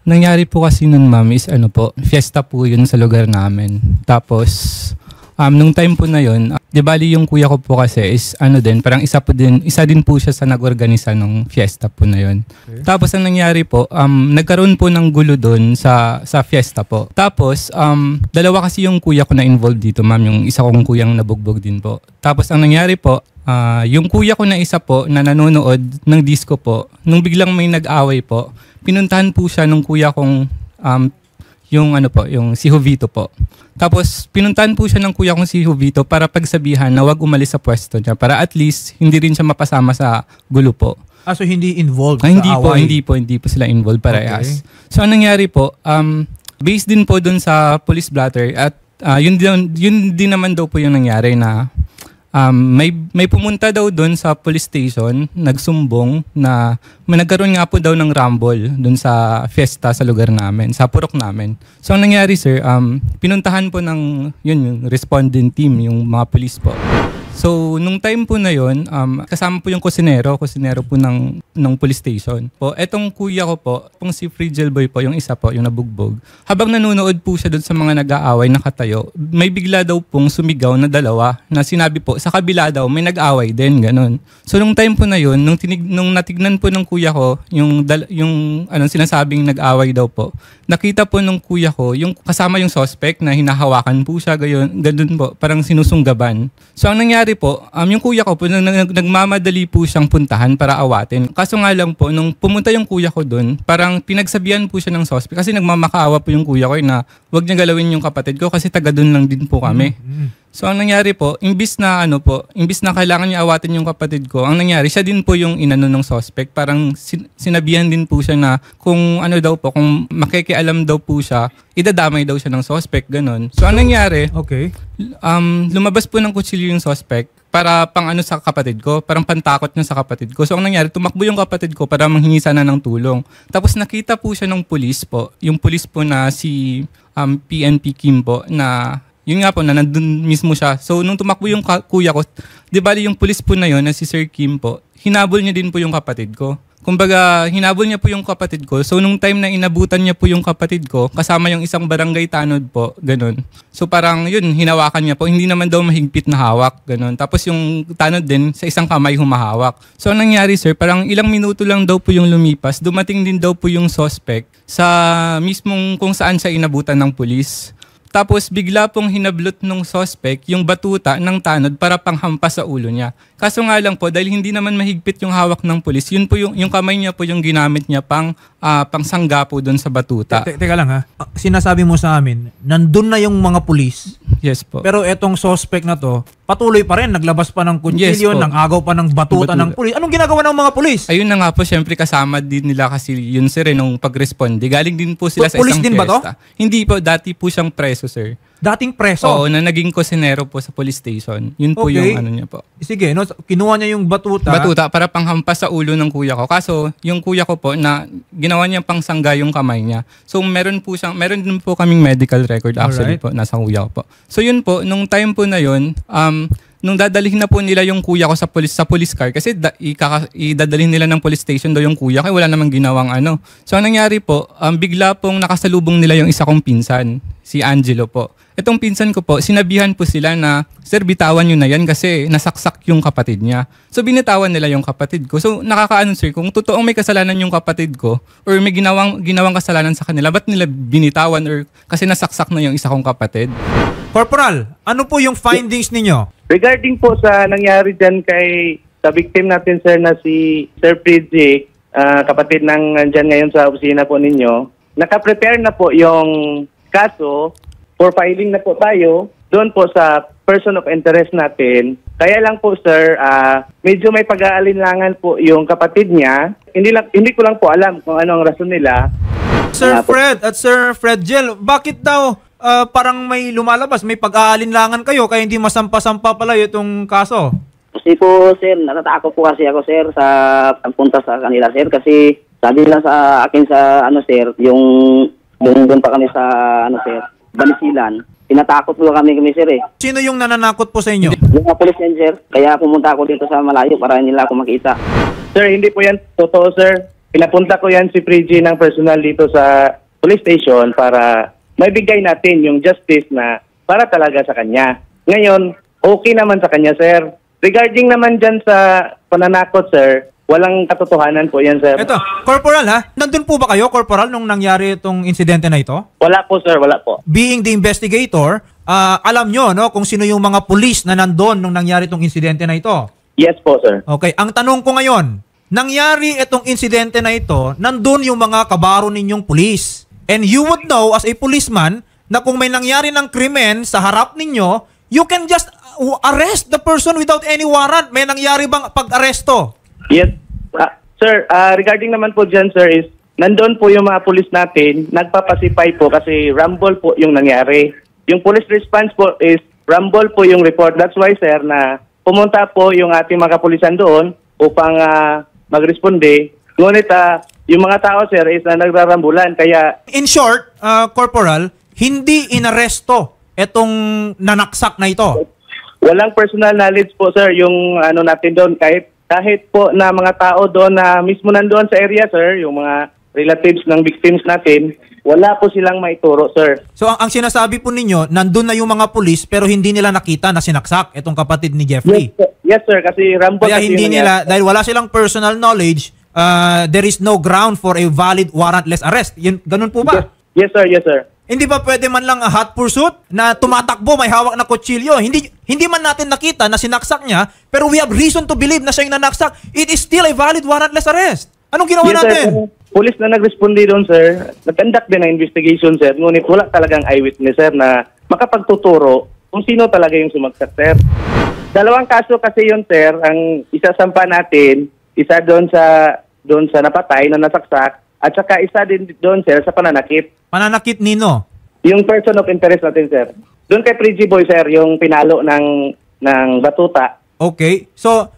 Nangyari po kasi nun, ma'am, is ano po, fiesta po yun sa lugar namin. Tapos, nung time po na yun, di bali yung kuya ko po kasi is ano din, parang isa din po siya sa nag-organisa ng fiesta po na yun. Okay. Tapos ang nangyari po, nagkaroon po ng gulo doon sa fiesta po. Tapos, dalawa kasi yung kuya ko na involved dito, ma'am, yung isa kong kuyang nabugbog din po. Tapos ang nangyari po, yung kuya ko na isa po na nanonood ng disco po, nung biglang may nag-away po, pinuntahan po siya nung kuya kong yung si Jovito po. Tapos pinuntahan po siya ng kuya kong si Jovito para pagsabihan na wag umalis sa pwesto niya para at least hindi rin siya mapasama sa gulo po. So hindi involved sa hindi away? Hindi po sila involved parehas. Okay. So anong nangyari po, based din po dun sa police blotter at yun din naman daw po yung nangyari na may pumunta daw doon sa police station, nagsumbong na may nagkaroon nga po daw ng rumble doon sa fiesta sa lugar namin, sa purok namin. So ang nangyari, sir, pinuntahan po ng yung respondent team, yung mga police po. So, nung time po na yun, kasama po yung kusinero po ng police station. Po, etong kuya ko po, si Frigel Boy po, yung isa po, yung nabugbog. Habang nanonood po siya doon sa mga nag-aaway nakatayo, may bigla daw pong sumigaw na dalawa na sinabi po, sa kabila daw, may nag-aaway din, ganun. So, nung time po na yun, nung natignan po ng kuya ko, yung sinasabing nag-aaway daw po, nakita po ng kuya ko, yung kasama yung suspect na hinahawakan po siya, ganun po, parang sinusunggaban. So, ang nangyari po, yung kuya ko po, nagmamadali po siyang puntahan para awatin. Kaso nga lang po, nung pumunta yung kuya ko doon, parang pinagsabihan po siya ng suspect kasi nagmamakaawa po yung kuya ko na wag niya galawin yung kapatid ko kasi taga doon lang din po kami. So ang nangyari po, imbis na kailangan niya awatin yung kapatid ko, ang nangyari, siya din po yung inano ng suspect. Parang sinabihan din po siya na kung kung makikialam daw po siya, idadamay daw siya ng suspect, ganun. So ang nangyari, okay. Lumabas po ng kutsilyo yung suspect para sa kapatid ko, parang pantakot niya sa kapatid ko. So ang nangyari, tumakbo yung kapatid ko para manghingi sana ng tulong. Tapos nakita po siya ng pulis po, yung pulis po na si PNP Kim po na yun nga po, na nandun mismo siya. So, nung tumakbo yung kuya ko, di bali yung pulis po na yun, na si Sir Kim po, hinabol niya din po yung kapatid ko. Kumbaga, hinabol niya po yung kapatid ko. So, nung time na inabutan niya po yung kapatid ko, kasama yung isang barangay tanod po, ganun. So, parang yun, hinawakan niya po. Hindi naman daw mahigpit na hawak, ganun. Tapos yung tanod din, sa isang kamay humahawak. So, ang nangyari, sir, parang ilang minuto lang daw po yung lumipas. Dumating din daw po yung suspect sa mismong kung saan siya inabutan ng pulis. Tapos bigla pong hinablot nung suspect yung batuta ng tanod para panghampas sa ulo niya. Kaso nga lang po, dahil hindi naman mahigpit yung hawak ng pulis, yun po yung kamay niya po yung ginamit niya pang sangga po doon sa batuta. Teka lang ha, sinasabi mo sa amin, nandun na yung mga pulis. Yes po. Pero etong suspect na to, patuloy pa rin, naglabas pa ng kutsilyo, yes, nangagaw pa ng batuta ng pulis. Anong ginagawa ng mga pulis? Ayun na nga po, syempre kasama din nila kasi yun sir, nung pag-responde. Galing din po sila sa pulis isang din fiesta. ba to? Hindi po, dati po siyang preso sir. Dating preso? Oo, na naging kusinero po sa police station. Yun po yung ano niya po. Sige, no, kinuha niya yung batuta. Batuta para panghampas sa ulo ng kuya ko. Kaso, yung kuya ko po na ginawa niya pang sangga yung kamay niya. So, meron din po kaming medical record actually. Alright. Po, nasa kuya ko po. So, yun po, nung time po na yun, nung dadalhin na po nila yung kuya ko sa police car, kasi idadalhin nila ng police station daw yung kuya ko, wala namang ginawang ano. So, ang nangyari po, bigla pong nakasalubong nila yung isa kong pinsan, si Angelo po. Itong pinsan ko po, sinabihan po sila na, sir, bitawan nyo na yan kasi nasaksak yung kapatid niya. So, binitawan nila yung kapatid ko. So, nakakaano sir, kung totoong may kasalanan yung kapatid ko or may ginawang kasalanan sa kanila, ba't nila binitawan or kasi nasaksak na yung isa kong kapatid? Corporal, ano po yung findings ninyo? Regarding po sa nangyari dyan sa victim natin sir na si Sir Frederick, kapatid ng dyan ngayon sa opisina po ninyo, nakaprepare na po yung kaso for filing na po tayo doon po sa person of interest natin. Kaya lang po sir, medyo may pag-aalinlangan po yung kapatid niya. Hindi ko lang po alam kung ano ang rason nila. Sir Fred at Sir Fredgel, bakit daw parang may lumalabas, may pag-aalinlangan kayo kaya hindi masampa-sampa pala itong kaso? Kasi po sir, natatakot po kasi ako sir sa pagpunta sa kanila sir kasi sabi nila sa akin sa sir, yung doon pa kami sa sir, Banisilan. Tinatakot po kami sir eh. Sino yung nananakot po sa inyo? Yung mga police yan sir. Kaya pumunta ako dito sa malayo para nila ako makita. Sir, hindi po yan totoo sir. pinapunta ko yan si Prigi ng personal dito sa police station para maibigay natin yung justice na para talaga sa kanya. Ngayon, okay naman sa kanya, sir. Regarding naman dyan sa pananakot, sir, walang katotohanan po yan, sir. Ito, Corporal ha, nandun po ba kayo, Corporal, nung nangyari itong insidente na ito? Wala po, sir. Wala po. Being the investigator, alam nyo no, kung sino yung mga pulis na nandun nung nangyari itong insidente na ito. Yes po, sir. Okay, ang tanong ko ngayon, nangyari itong insidente na ito, nandun yung mga kabaro ninyong pulis. And you would know as a policeman na kung may nangyari ng krimen sa harap ninyo, you can just arrest the person without any warrant. May nangyari bang pag-aresto? Yes. Sir, regarding naman po dyan, sir, is nandun po yung mga pulis natin, nagpapasipay po kasi rumble po yung nangyari. Yung police response po is rumble po yung report. That's why, sir, na pumunta po yung ating mga kapulisan doon upang magresponde. Ngunit yung mga tao, sir, is na nagrarambulan. Kaya In short, Corporal, hindi inaresto itong nanaksak na ito. walang personal knowledge po, sir, yung ano natin doon. Kahit po na mga tao doon na mismo nandoon sa area, sir, yung mga relatives ng victims natin, wala po silang maituro, sir. So ang sinasabi po ninyo, nandun na yung mga pulis pero hindi nila nakita na sinaksak itong kapatid ni Jeffrey. Yes, sir, kasi rumble Kaya kasi hindi yung nila, dahil wala silang personal knowledge, there is no ground for a valid warrantless arrest. Ganun po ba? Yes, sir, yes, sir. Hindi ba pwede man lang a hot pursuit na tumatakbo, may hawak na kutsilyo? Hindi man natin nakita na sinaksak niya, pero we have reason to believe na siya yung nanaksak. It is still a valid warrantless arrest. Anong ginawa Yes, natin? sir. Police na nag-responde doon, sir, nag-conduct din ng investigation, sir. Ngunit wala talagang eyewitness, sir, na makapagtuturo kung sino talaga yung sumagsak, sir. Dalawang kaso kasi yun, sir, ang isasampa natin, isa doon sa napatay na nasaksak, at saka isa din doon, sir, sa pananakit. Pananakit nino? Yung person of interest natin, sir. Doon kay Prigi Boy, sir, yung pinalo ng batuta. Okay. So,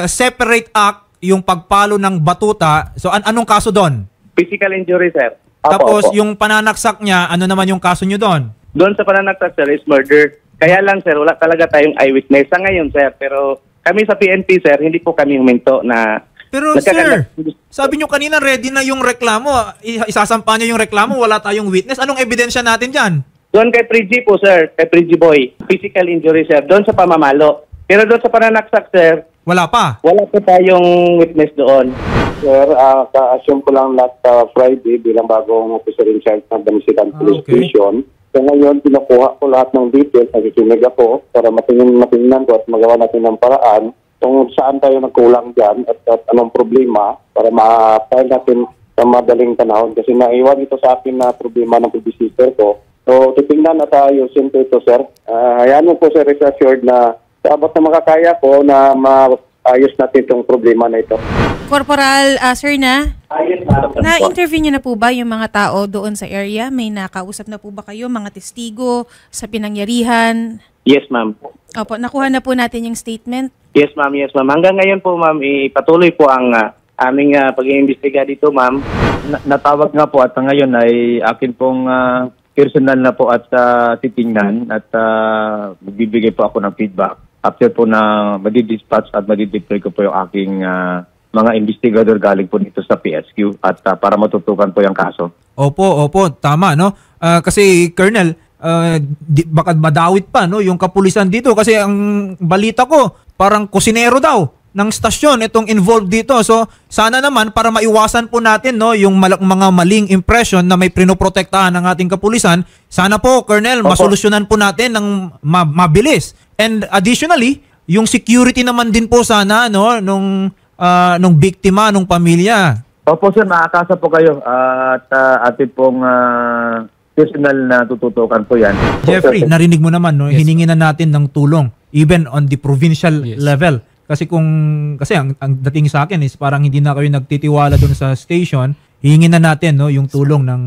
separate act yung pagpalo ng batuta. So, anong kaso doon? Physical injury, sir. Tapos, Opo. yung pananaksak niya, ano naman yung kaso nyo doon? Doon sa pananaksak, sir, is murder. Kaya lang, sir, wala talaga tayong eyewitness sa ngayon, sir. Pero kami sa PNP, sir, hindi po kami huminto na... Pero sir, sabi nyo kanina ready na yung reklamo. Isasampa nyo yung reklamo, wala tayong witness. Anong ebidensya natin dyan? Doon kay Prigi po, sir, kay Prigi Boy, physical injury, sir. Doon sa pamamalo. Pero doon sa pananaksak, sir, Wala pa. wala po tayong witness doon. Sir, ka-assume ko lang last Friday bilang bagong officer in charge ng Banisilan Police okay. Station. So ngayon, kinukuha ko lahat ng details, nakikinig ako para matingnan ko at magawa natin ng paraan kung saan tayo nagkulang dyan at anong problema para ma-file natin sa madaling panahon. Kasi naiwan ito sa akin na problema ng publiciter ko. So titingnan at ayusin ko ito, sir. Hayaan mo po, sir, rest assured na sa abot na makakaya ko na maayos natin itong problema na ito. Corporal, sir Ayun, ma'am. na-interview niyo na po ba yung mga tao doon sa area? May nakausap na po ba kayo, mga testigo sa pinangyarihan? Yes, ma'am. Opo, nakuha na po natin yung statement. Yes, ma'am. Yes, ma'am. Hanggang ngayon po, ma'am, ipatuloy po ang aming pag-iimbestiga dito, ma'am. Natawag nga po at ngayon ay akin pong personal na po at titingnan at bibigay po ako ng feedback. After po na madi-dispatch at madi-deploy ko po yung aking mga investigador galing po dito sa PSQ at para matutukan po yung kaso. Opo, tama, no? Kasi, Colonel, baka madawit pa, no? Yung kapulisan dito. Kasi ang balita ko, parang kusinero daw ng stasyon itong involved dito. So, sana naman para maiwasan po natin, no, yung mga maling impression na may prinoprotektahan ng ating kapulisan, sana po, Colonel, masolusyonan po natin ng mabilis. And additionally, yung security naman din po sana, no, nung biktima, nung pamilya. Opo, sir, nakakasa po kayo at atin pong personal na tututukan po yan. Jeffrey, narinig mo naman, no? Yes, Hiningi na natin ng tulong even on the provincial Yes. level. Kasi ang dating sa akin is parang hindi na kayo nagtitiwala doon sa station, hingin na natin, no, yung tulong ng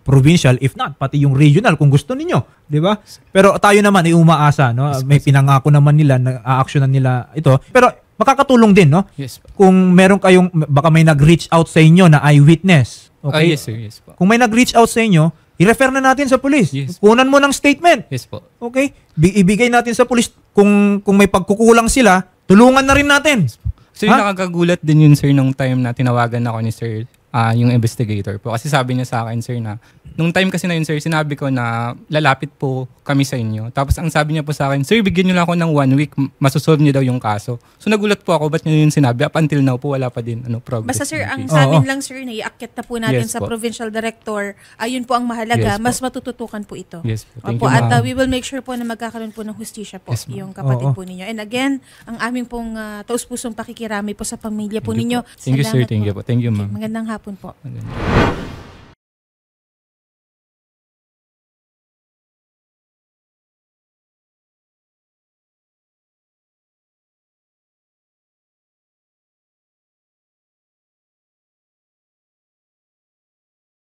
provincial, if not pati yung regional kung gusto ninyo, 'di ba? Pero tayo naman ay umaasa, no? May pinangako naman nila na aaksyonan nila ito. Pero makakatulong din, no? Yes po. Kung meron kayong baka may nag-reach out sa inyo na eyewitness. Okay? Yes sir, yes po. Kung may nag-reach out sa inyo, i-refer na natin sa police. Yes. Kunan mo ng statement. Yes po. Okay? Ibigay natin sa police kung may pagkukulang sila, tulungan na rin natin. Sir, nakakagulat din yun, sir, nung time na tinawagan ako ni sir, yung investigator po. Kasi sabi niya sa akin, sir, na nung time kasi na yun, sir, sinabi ko na lalapit po kami sa inyo. Tapos ang sabi niya po sa akin, sir, bigyan niyo lang ako ng 1 week, masosolve niyo daw yung kaso. So nagulat po ako, ba't niya yun sinabi? Up until now po, wala pa din progress. Basta sir, yung ang case. sa amin lang sir, naiakit na po natin Yes sa po. provincial director. Ayun po ang mahalaga, Yes po. mas matututukan po ito. Yes po. Thank Opo, you, at ma'am. we will make sure po na magkakaroon po ng hustisya po Yes, ma'am. yung kapatid Oo. po ninyo. And again, ang aming pong taus-pusong pakikirami po sa pamilya po Thank you ninyo. po. Thank you, sir. Salamat Thank you po. Thank you, Okay, ma'am. magandang hapon po. Maganda.